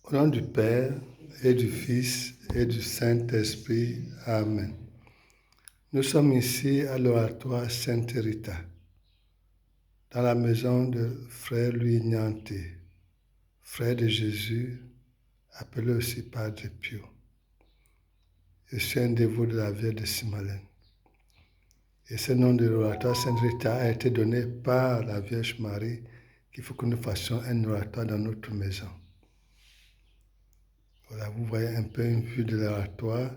Au nom du Père et du Fils et du Saint-Esprit. Amen. Nous sommes ici à l'oratoire Sainte Rita, dans la maison de Frère Louis Nianté, frère de Jésus, appelé aussi Padre Pio. Je suis un dévot de la Vierge de Simalène. Et ce nom de l'oratoire Sainte Rita a été donné par la Vierge Marie qu'il faut que nous fassions un oratoire dans notre maison. Voilà, vous voyez un peu une vue de l'oratoire.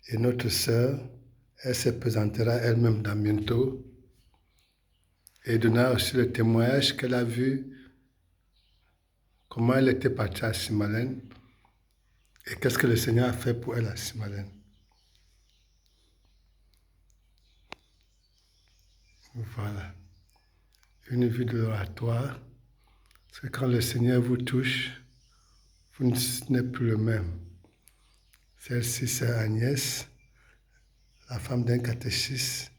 Et notre sœur, elle se présentera elle-même dans bientôt et donnera aussi le témoignage qu'elle a vu, comment elle était partie à Simalène et qu'est-ce que le Seigneur a fait pour elle à Simalène. Voilà, une vue de l'oratoire, parce que quand le Seigneur vous touche, vous n'êtes plus le même. Celle-ci, c'est Agnès, la femme d'un catéchiste,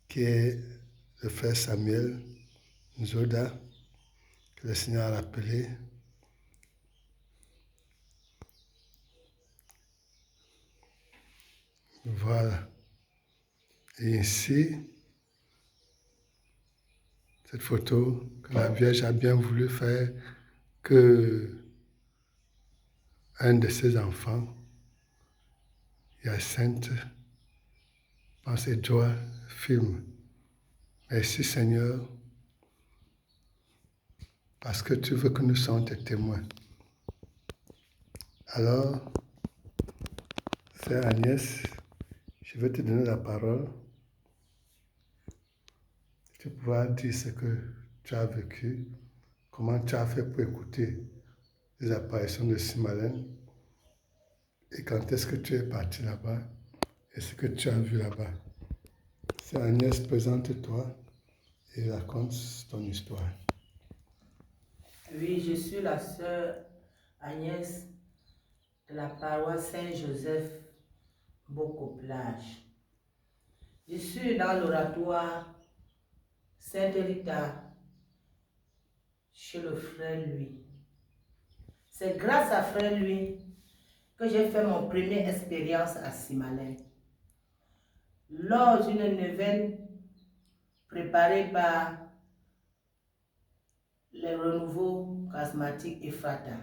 qui est le frère Samuel Nzoda, que le Seigneur a appelé. Voilà. Et ici, cette photo que la Vierge a bien voulu faire que un de ses enfants, Hyacinthe, pense et joie, filme. Merci Seigneur, parce que tu veux que nous soyons tes témoins. Alors, Sœur Agnès, je vais te donner la parole. Tu pourras dire ce que tu as vécu, comment tu as fait pour écouter les apparitions de Simalène et quand est-ce que tu es parti là-bas et ce que tu as vu là-bas. Sœur Agnès, présente-toi et raconte ton histoire. Oui, je suis la sœur Agnès de la paroisse Saint-Joseph, Bocaux-Plage. Je suis dans l'oratoire Sainte Rita chez le frère Louis. C'est grâce à frère Louis que j'ai fait mon première expérience à Simalène. Lors d'une neuvaine préparée par les renouveaux charismatiques Ephrata,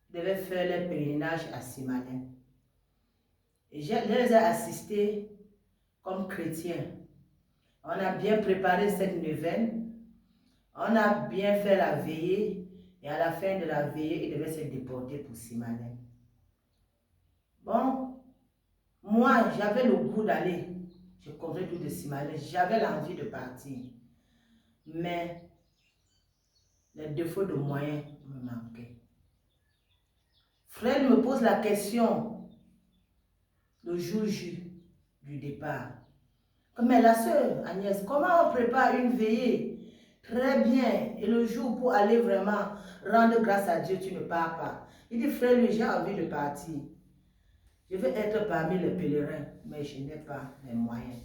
je devais faire le pèlerinage à Simalène. Et je les ai assistés comme chrétiens. On a bien préparé cette neuvaine, on a bien fait la veillée, et à la fin de la veillée, il devait se déporter pour Simalène. Bon, moi, j'avais le goût d'aller, je connais tout de Simalène, j'avais l'envie de partir, mais les défauts de moyens me manquaient. Frère me pose la question le jour J du départ. Mais la sœur Agnès, comment on prépare une veillée? Très bien. Et le jour pour aller vraiment rendre grâce à Dieu, tu ne pars pas. Il dit, frère, j'ai envie de partir. Je veux être parmi les pèlerins, mais je n'ai pas les moyens.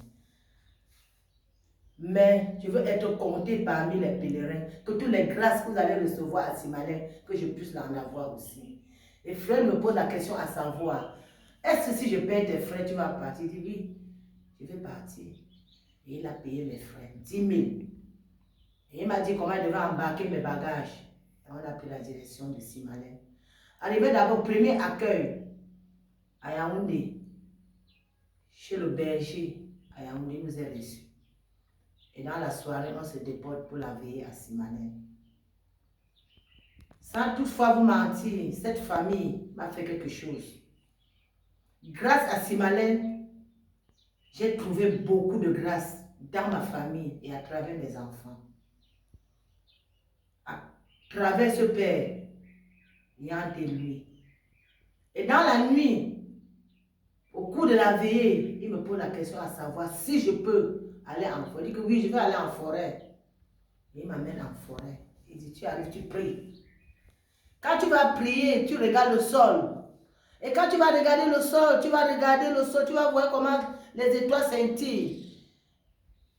Mais je veux être compté parmi les pèlerins, que toutes les grâces que vous allez recevoir à Simalène, que je puisse en avoir aussi. Et frère me pose la question à savoir, est-ce que si je paye tes frais, tu vas partir? Il dit, oui, je vais partir. Et il a payé mes frais, 10 000. Et il m'a dit comment il devait embarquer mes bagages. Et on a pris la direction de Simalène. Arrivé d'abord, premier accueil à Yaoundé, chez le berger à Yaoundé, il nous a reçus. Et dans la soirée, on se déporte pour la veillée à Simalène. Sans toutefois vous mentir, cette famille m'a fait quelque chose. Grâce à Simalène, j'ai trouvé beaucoup de grâce dans ma famille et à travers mes enfants. À travers ce père, Nianté lui. Et dans la nuit, au cours de la veillée, il me pose la question à savoir si je peux aller en forêt. Il dit que oui, je vais aller en forêt. Et il m'amène en forêt. Il dit, tu arrives, tu pries. Quand tu vas prier, tu regardes le sol. Et quand tu vas regarder le sol, tu vas voir comment les étoiles scintillent.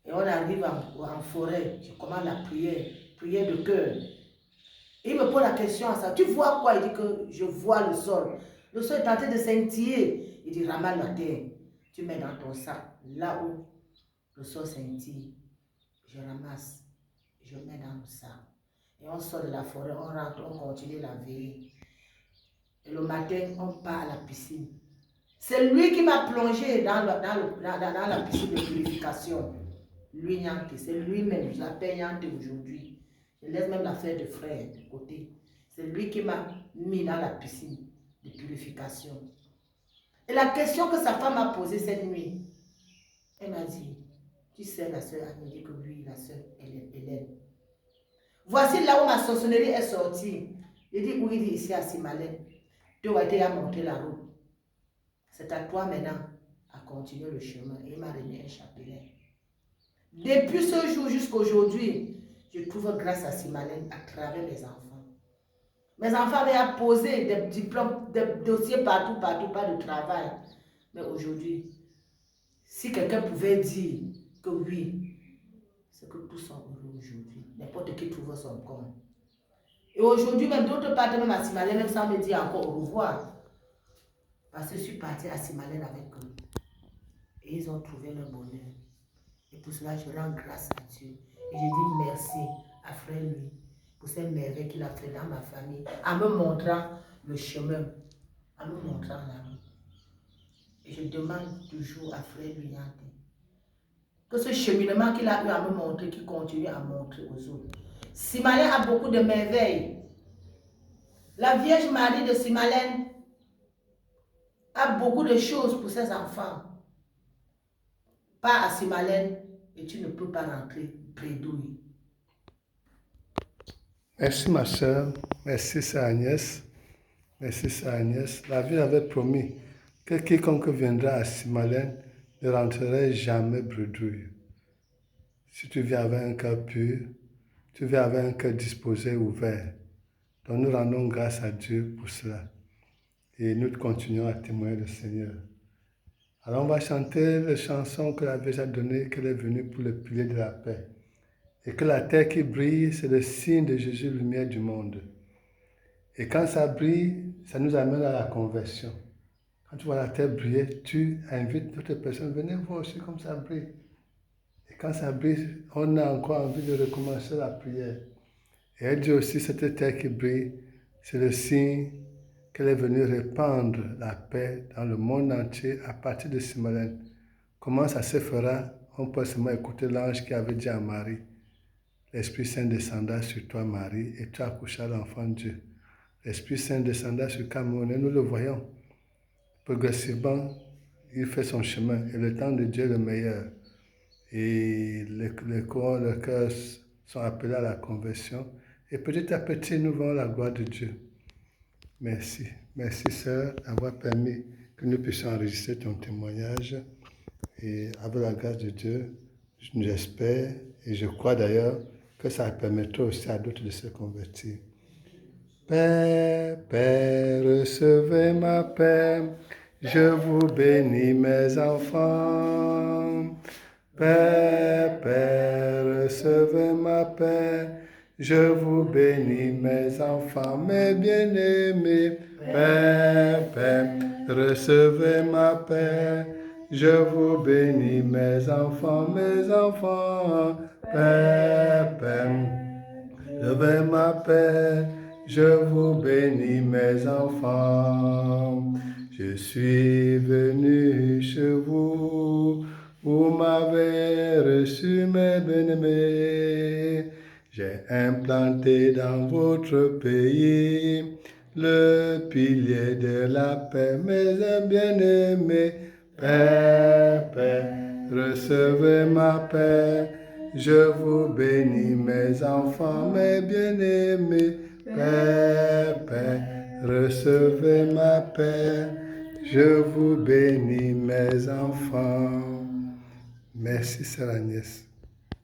Et on arrive en forêt, je commence la prière de cœur. Et il me pose la question à ça. Tu vois quoi? Il dit que je vois le sol. Le sol est en train de scintiller. Il dit, ramasse la terre. Tu mets dans ton sac. Là où le sol scintille, je ramasse. Je mets dans le sac. Et on sort de la forêt, on rentre, on continue la veille. Et le matin, on part à la piscine. C'est lui qui m'a plongé dans la piscine de purification. Lui, Niante, c'est lui-même. Je l'appelle Niante aujourd'hui. Je laisse même l'affaire de frère de côté. C'est lui qui m'a mis dans la piscine de purification. Et la question que sa femme m'a posée cette nuit, elle m'a dit, tu sais, la soeur Annie dit que oui, la soeur Hélène. Voici là où ma sorcellerie est sortie. Il dit, oui, il dit ici à Simalène. Tu as été à monter la route. C'est à toi maintenant à continuer le chemin. Et il m'a remis un chapelet. Depuis ce jour jusqu'à aujourd'hui, je trouve grâce à Simalène à travers mes enfants. Mes enfants avaient posé des diplômes, des dossiers partout, pas de travail. Mais aujourd'hui, si quelqu'un pouvait dire que oui, c'est que tous sont heureux aujourd'hui. N'importe qui trouve son compte. Et aujourd'hui, même d'autres partent même à Simalène, même sans me dire encore au revoir. Parce que je suis partie à Simalène avec eux. Et ils ont trouvé leur bonheur. Et pour cela, je rends grâce à Dieu. Et je dis merci à Frère Louis pour cette merveille qu'il a fait dans ma famille, en me montrant le chemin, en me montrant la route. Et je demande toujours à Frère Louis que ce cheminement qu'il a eu à me montrer, qu'il continue à montrer aux autres. Simalène a beaucoup de merveilles. La Vierge Marie de Simalène a beaucoup de choses pour ses enfants. Pas à Simalène et tu ne peux pas rentrer Prédouille. Merci ma soeur, merci sœur Agnès, merci sœur Agnès. La vie avait promis que quiconque viendra à Simalène ne rentrerait jamais Bredouille. Si tu viens avec un cœur pur, tu viens avec un cœur disposé, ouvert. Donc nous rendons grâce à Dieu pour cela. Et nous continuons à témoigner le Seigneur. Alors on va chanter la chanson que la Vierge a donnée, qu'elle est venue pour le pilier de la paix. Et que la terre qui brille, c'est le signe de Jésus, lumière du monde. Et quand ça brille, ça nous amène à la conversion. Quand tu vois la terre briller, tu invites d'autres personnes, venez voir aussi comme ça brille. Et quand ça brille, on a encore envie de recommencer la prière. Et elle dit aussi, cette terre qui brille, c'est le signe qu'elle est venue répandre la paix dans le monde entier à partir de Simalène. Comment ça se fera? On peut seulement écouter l'ange qui avait dit à Marie, l'Esprit Saint descendra sur toi, Marie, et tu accoucheras l'enfant de Dieu. L'Esprit Saint descendra sur Cameroun, et nous le voyons. Progressivement, il fait son chemin, et le temps de Dieu est le meilleur. Et les corps, les cœurs sont appelés à la conversion. Et petit à petit, nous voyons la gloire de Dieu. Merci. Merci, sœur, d'avoir permis que nous puissions enregistrer ton témoignage. Et avec la grâce de Dieu, j'espère et je crois d'ailleurs que ça permettra aussi à d'autres de se convertir. Père, Père, recevez ma paix. Je vous bénis, mes enfants. Père, Père, recevez ma paix. Je vous bénis, mes enfants, mes bien-aimés. Père, Père, recevez ma paix. Je vous bénis, mes enfants, mes enfants. Père, Père, recevez ma paix. Je vous bénis, mes enfants. Je suis venu chez vous. Vous m'avez reçu, mes bien-aimés. J'ai implanté dans votre pays le pilier de la paix, mes bien-aimés. Père, Père, recevez ma paix. Je vous bénis, mes enfants, mes bien-aimés. Père, Père, recevez ma paix. Je vous bénis, mes enfants. Merci, Sœur Agnès.